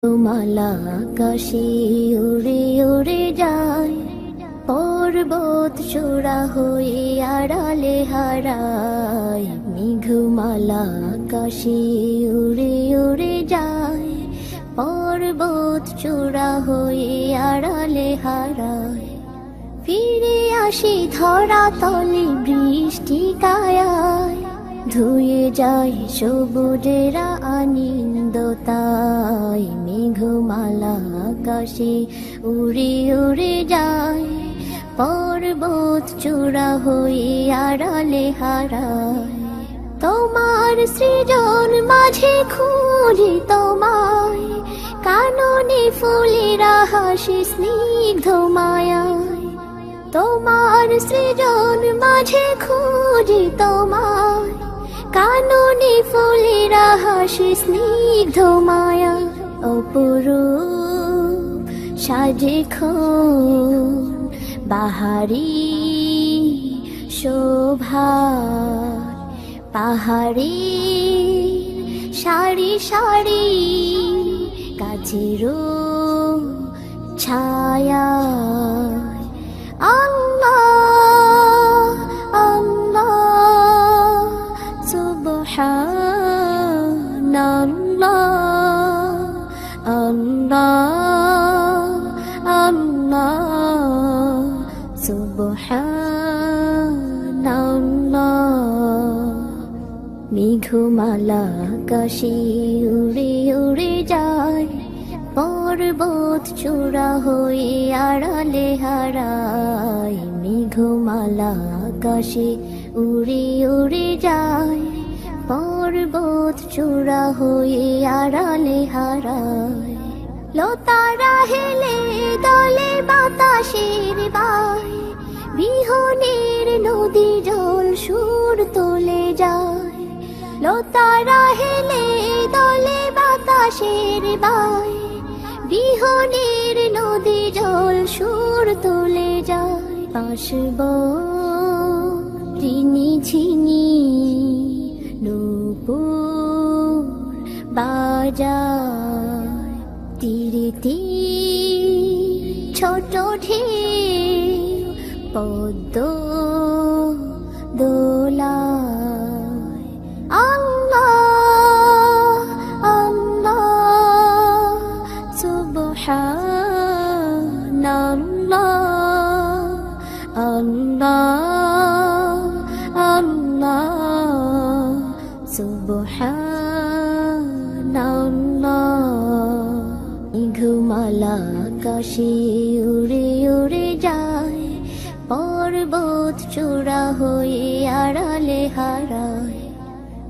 মালা আকাশে উড়ে উড়ে যায়, পর্বত চূড়া হয়ে আড়ালে হারায়। মেঘমালা আকাশে উড়ে উড়ে যায়, পর্বত চূড়া হয়ে আড়ালে হারায়। ফিরে আসি ধরা তলে বৃষ্টি কায়ায়, ধুয়ে যায় সবুজেরা আনন্দতায়। মেঘমালা আকাশে উড়ে উড়ে যায়, পর্বত চূড়া হয়ে আড়ালে হারায়। তোমার সৃজন মাঝে খুঁজি তোমায়, কাননে ফুলেরা হাসি স্নিগ্ধ মায়ায়। তোমার সৃজন মাঝে খুঁজি তোমায়, কাননে ফুলেরা হাসি স্নিগ্ধ মায়া। অপরূপ সাজে বাহারি শোভা, পাহাড়ি সারি সারি গাছেরও ছায়া। আল্লাহ আল্লাহ সুবহানাল্লাহ, আল্লাহ আল্লাহ সুবহানাল্লাহ। মেঘমালা আকাশে উড়ে উড়ে যায়, পর্বত চূড়া হয়ে আড়ালে হারায়। মেঘমালা আকাশে উড়ে উড়ে যায়, পর্বত চূড়া হয়ে আড়ালে হারায়। লতারা হেলে দলে বাতাসের বায়, বিহনের নদী জল সুর তোলে যায়। লতারা হেলে দলে বাতাসের বায়, বিহনের নদী জল সুর তোলে যায়। পাশব ঋণী ঝিনি নূপুর বাজায়, তীরে তীর ছোট ঢেউ পদ্ম দোলায়। আল্লাহ আল্লাহ সুবহানাল্লাহ, আল্লাহ আল্লাহ সুবহানাল্লাহ। মেঘমালা আকাশে উড়ে উড়ে যায়, পর্বত চূড়া হয়ে আড়ালে হারায়।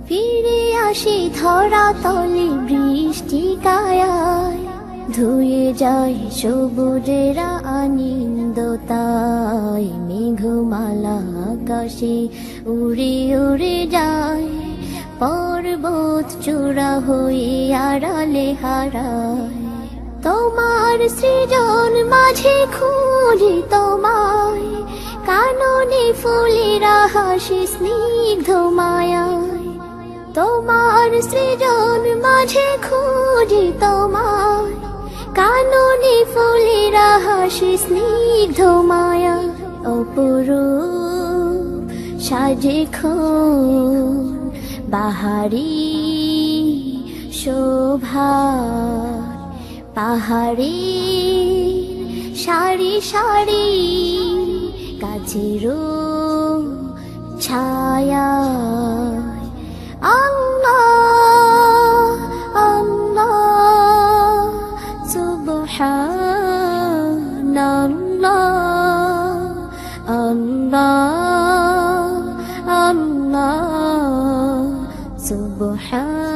ফিরে আসি ধরা তলে বৃষ্টি কায়ায়, ধুয়ে যায় সবুজেরা আনন্দতায়। মেঘমালা আকাশে উড়ে উড়ে যায়, পর্বত চূড়া হয়ে আড়ালে হারায়। তোমার সৃজন মাঝে খুঁজি তোমায়, কাননে ফুলেরা হাসি স্নিগ্ধ মায়ায়। তোমার সৃজন মাঝে খুঁজি তোমায়, কাননে ফুলেরা হাসি স্নিগ্ধ মায়া। অপরূপ সাজে বাহারি শোভা, পাহাড়ি সারি সারি গাছেরও ছায়া। আল্লাহ আল্লাহ সুবহানাল্লাহ, আল্লাহ আল্লাহ সুবহানাল্লাহ।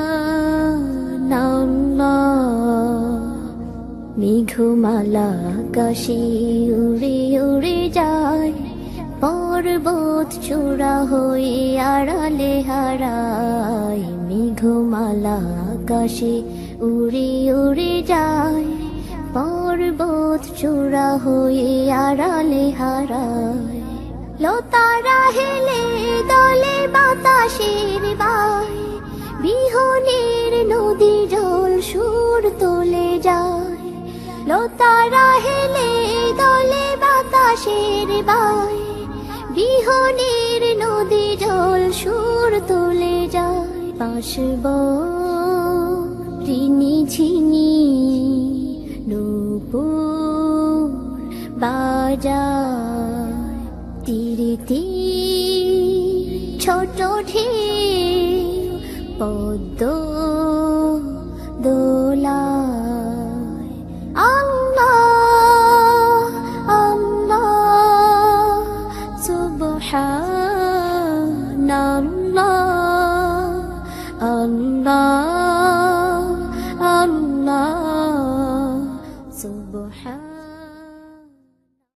মেঘমালা আকাশে উড়ে উড়ে যায়, পর্বত চূড়া হয়ে আড়ালে হারায়। মেঘমালা আকাশে উড়ে উড়ে যায়, পর্বত চূড়া হয়ে আড়ালে হারায়। লতারা হেলে দলে বাতাসের বায়, বিহনের নদী জল সুর তোলে যায়। লতারা হেলে দলে বাতাসের বাই বিহনের নদী জল সুর তুলে যায় পাশব ঋণী ঝিনি নূপুর বাজায় তীরে তীর ছোট ঢেউ পদ্ম দোলায় আল্লাহ আল্লাহ সুবহানাল্লাহ আল্লাহ